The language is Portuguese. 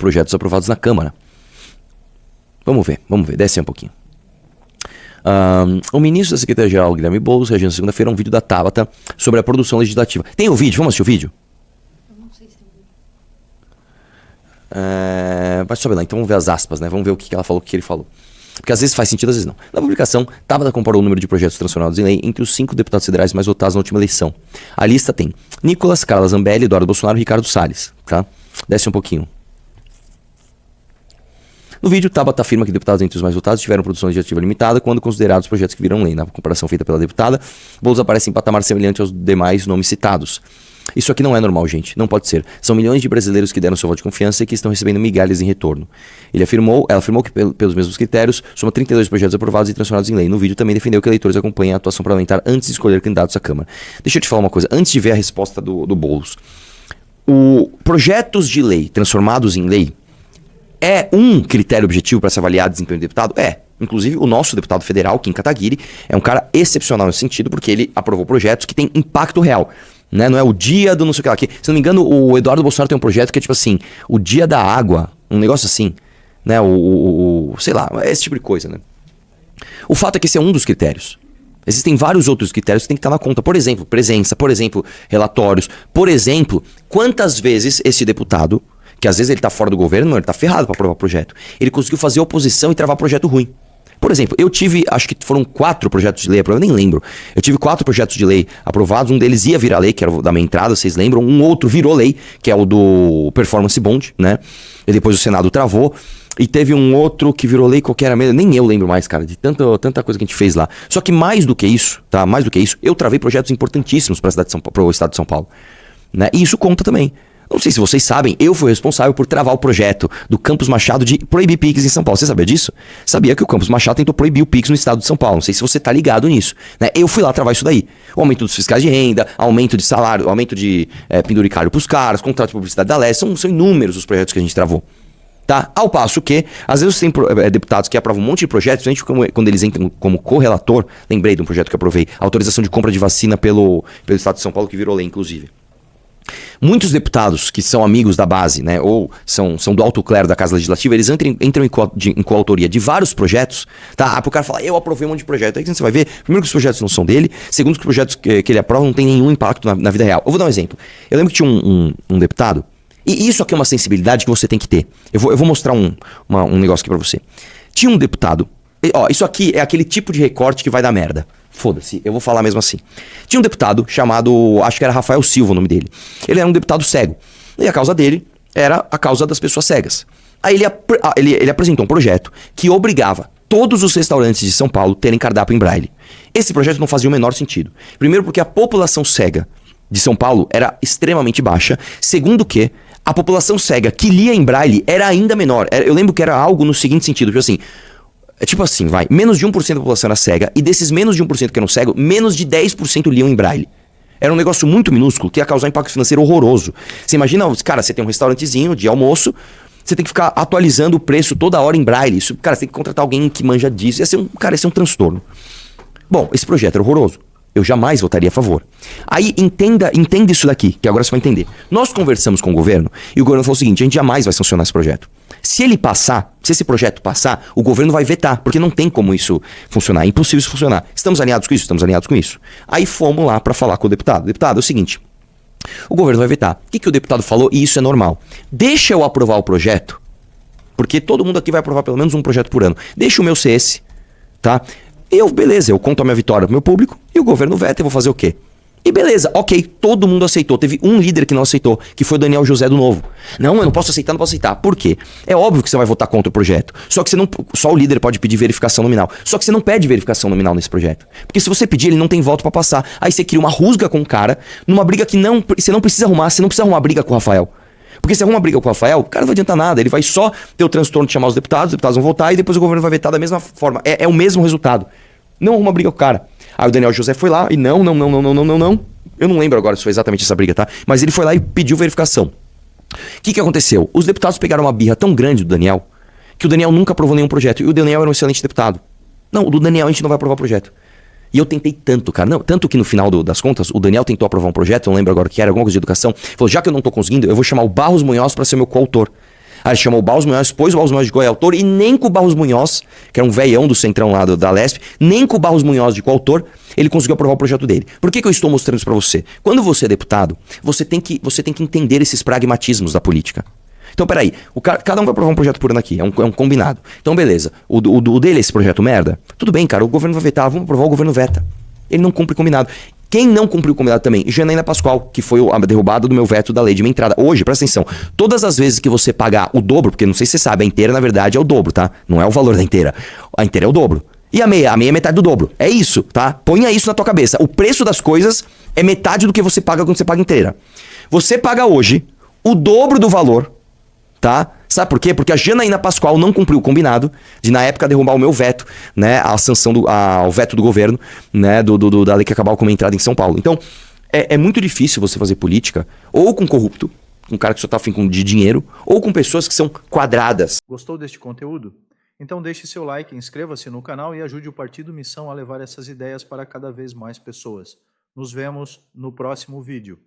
projetos aprovados na Câmara. Vamos ver, desce um pouquinho. O ministro da Secretaria-Geral, Guilherme Boulos, reagiu na segunda-feira a um vídeo da Tabata sobre a produção legislativa. Tem o vídeo? Vamos assistir o vídeo? Eu não sei se tem vídeo. Vai sobe lá, então vamos ver as aspas, né? Vamos ver o que ela falou, o que ele falou. Porque às vezes faz sentido, às vezes não. Na publicação, Tabata comparou o número de projetos transformados em lei entre os 5 deputados federais mais votados na última eleição. A lista tem Nicolas, Carla Zambelli, Eduardo Bolsonaro e Ricardo Salles, tá? Desce um pouquinho. No vídeo, Tabata afirma que deputados entre os mais votados tiveram produção legislativa limitada quando considerados projetos que viram lei. Na comparação feita pela deputada, Boulos aparece em patamar semelhante aos demais nomes citados. Isso aqui não é normal, gente. Não pode ser. São milhões de brasileiros que deram seu voto de confiança e que estão recebendo migalhas em retorno. Ela afirmou que, pelos mesmos critérios, soma 32 projetos aprovados e transformados em lei. No vídeo, também defendeu que eleitores acompanhem a atuação parlamentar antes de escolher candidatos à Câmara. Deixa eu te falar uma coisa. Antes de ver a resposta do Boulos. Projetos de lei transformados em lei é um critério objetivo para se avaliar o desempenho do deputado? É. Inclusive, o nosso deputado federal, Kim Kataguiri, é um cara excepcional nesse sentido, porque ele aprovou projetos que têm impacto real. Né? Não é o dia do não sei o que lá. Se não me engano, o Eduardo Bolsonaro tem um projeto que é tipo assim, o dia da água, um negócio assim. Né? Sei lá, esse tipo de coisa, né? O fato é que esse é um dos critérios. Existem vários outros critérios que tem que estar na conta. Por exemplo, presença. Por exemplo, relatórios. Por exemplo, quantas vezes esse deputado, que às vezes ele tá fora do governo, ele tá ferrado para aprovar projeto, ele conseguiu fazer oposição e travar projeto ruim. Por exemplo, eu tive, acho que foram 4 projetos de lei aprovados, eu nem lembro. Eu tive 4 projetos de lei aprovados, um deles ia virar lei, que era o da minha entrada, vocês lembram? Um outro virou lei, que é o do Performance Bond, né? E depois o Senado travou. E teve um outro que virou lei qualquer mesmo, nem eu lembro mais, cara, de tanta coisa que a gente fez lá. Só que mais do que isso, tá? Mais do que isso, eu travei projetos importantíssimos para o Estado de São Paulo. Né? E isso conta também. Não sei se vocês sabem, eu fui responsável por travar o projeto do Campos Machado de proibir Pix em São Paulo. Você sabia disso? Sabia que o Campos Machado tentou proibir o Pix no estado de São Paulo. Não sei se você tá ligado nisso. Né? Eu fui lá travar isso daí. O aumento dos fiscais de renda, aumento de salário, aumento de penduricário pros caras, contrato de publicidade da Leste. São inúmeros os projetos que a gente travou. Tá? Ao passo que, às vezes tem deputados que aprovam um monte de projetos, principalmente quando eles entram como correlator. Lembrei de um projeto que eu aprovei. Autorização de compra de vacina pelo estado de São Paulo, que virou lei, inclusive. Muitos deputados que são amigos da base, né, ou são do alto clero da Casa Legislativa, eles entram em coautoria de vários projetos, tá? Pro cara falar, eu aprovei um monte de projeto. Aí você vai ver, primeiro que os projetos não são dele, segundo que os projetos que ele aprova não tem nenhum impacto na vida real. Eu vou dar um exemplo. Eu lembro que tinha um deputado, e isso aqui é uma sensibilidade que você tem que ter. Eu vou mostrar um negócio aqui pra você. Tinha um deputado, isso aqui é aquele tipo de recorte que vai dar merda. Foda-se, eu vou falar mesmo assim. Tinha um deputado chamado, acho que era Rafael Silva o nome dele. Ele era um deputado cego. E a causa dele era a causa das pessoas cegas. Aí ele apresentou um projeto que obrigava todos os restaurantes de São Paulo terem cardápio em braille. Esse projeto não fazia o menor sentido. Primeiro porque a população cega de São Paulo era extremamente baixa. Segundo que a população cega que lia em braille era ainda menor. Eu lembro que era algo no seguinte sentido, tipo assim, menos de 1% da população era cega, e desses menos de 1% que eram cegos, menos de 10% liam em braille. Era um negócio muito minúsculo que ia causar um impacto financeiro horroroso. Você imagina, cara, você tem um restaurantezinho de almoço, você tem que ficar atualizando o preço toda hora em braille. Isso, cara, você tem que contratar alguém que manja disso. Ia ser um transtorno. Bom, esse projeto era horroroso. Eu jamais votaria a favor. Aí entenda isso daqui, que agora você vai entender. Nós conversamos com o governo e o governo falou o seguinte: a gente jamais vai sancionar esse projeto. Se esse projeto passar, o governo vai vetar, porque não tem como isso funcionar. É impossível isso funcionar. Estamos alinhados com isso? Estamos alinhados com isso. Aí fomos lá para falar com o deputado. Deputado, é o seguinte: o governo vai vetar. O que o deputado falou? E isso é normal. Deixa eu aprovar o projeto, porque todo mundo aqui vai aprovar pelo menos um projeto por ano. Deixa o meu ser esse, tá? Beleza, eu conto a minha vitória pro meu público e o governo veta, eu vou fazer o quê? E beleza, ok, todo mundo aceitou. Teve um líder que não aceitou, que foi o Daniel José do Novo. Não, eu não posso aceitar. Por quê? É óbvio que você vai votar contra o projeto. Só que só o líder pode pedir verificação nominal. Só que você não pede verificação nominal nesse projeto. Porque se você pedir, ele não tem voto pra passar. Aí você cria uma rusga com o cara, numa briga que você não precisa arrumar. Você não precisa arrumar briga com o Rafael. Porque se arruma uma briga com o Rafael, o cara não vai adiantar nada. Ele vai só ter o transtorno de chamar os deputados vão votar e depois o governo vai vetar da mesma forma. É o mesmo resultado. Não arruma briga com o cara. Aí o Daniel José foi lá e não. Eu não lembro agora se foi exatamente essa briga, tá? Mas ele foi lá e pediu verificação. O que aconteceu? Os deputados pegaram uma birra tão grande do Daniel, que o Daniel nunca aprovou nenhum projeto. E o Daniel era um excelente deputado. Não, o do Daniel a gente não vai aprovar o projeto. E eu tentei tanto, cara. Não, tanto que no final das contas, o Daniel tentou aprovar um projeto, eu não lembro agora o que era, alguma coisa de educação. Falou, já que eu não tô conseguindo, eu vou chamar o Barros Munhoz pra ser meu coautor. Aí ele chamou o Barros Munhoz, pôs o Barros Munhoz de coautor e nem com o Barros Munhoz, que era um velhão do centrão lá da Lesp, nem com o Barros Munhoz de coautor, ele conseguiu aprovar o projeto dele. Por que eu estou mostrando isso pra você? Quando você é deputado, você tem que entender esses pragmatismos da política. Então, peraí, cada um vai aprovar um projeto por ano aqui, é um combinado. Então, beleza, o dele é esse projeto merda? Tudo bem, cara, o governo vai vetar, vamos aprovar, o governo veta. Ele não cumpre o combinado. Quem não cumpriu o combinado também? Janaína Pascoal, que foi a derrubada do meu veto da lei de minha entrada. Hoje, presta atenção, todas as vezes que você pagar o dobro, porque não sei se você sabe, a inteira na verdade é o dobro, tá? Não é o valor da inteira. A inteira é o dobro. E a meia? A meia é metade do dobro. É isso, tá? Ponha isso na tua cabeça. O preço das coisas é metade do que você paga quando você paga inteira. Você paga hoje o dobro do valor, tá? Sabe por quê? Porque a Janaína Pascoal não cumpriu o combinado de, na época, derrubar o meu veto, né? A sanção ao veto do governo, né? Da lei que acabava com a minha entrada em São Paulo. Então, é muito difícil você fazer política ou com corrupto, um cara que só tá afim de dinheiro, ou com pessoas que são quadradas. Gostou deste conteúdo? Então deixe seu like, inscreva-se no canal e ajude o Partido Missão a levar essas ideias para cada vez mais pessoas. Nos vemos no próximo vídeo.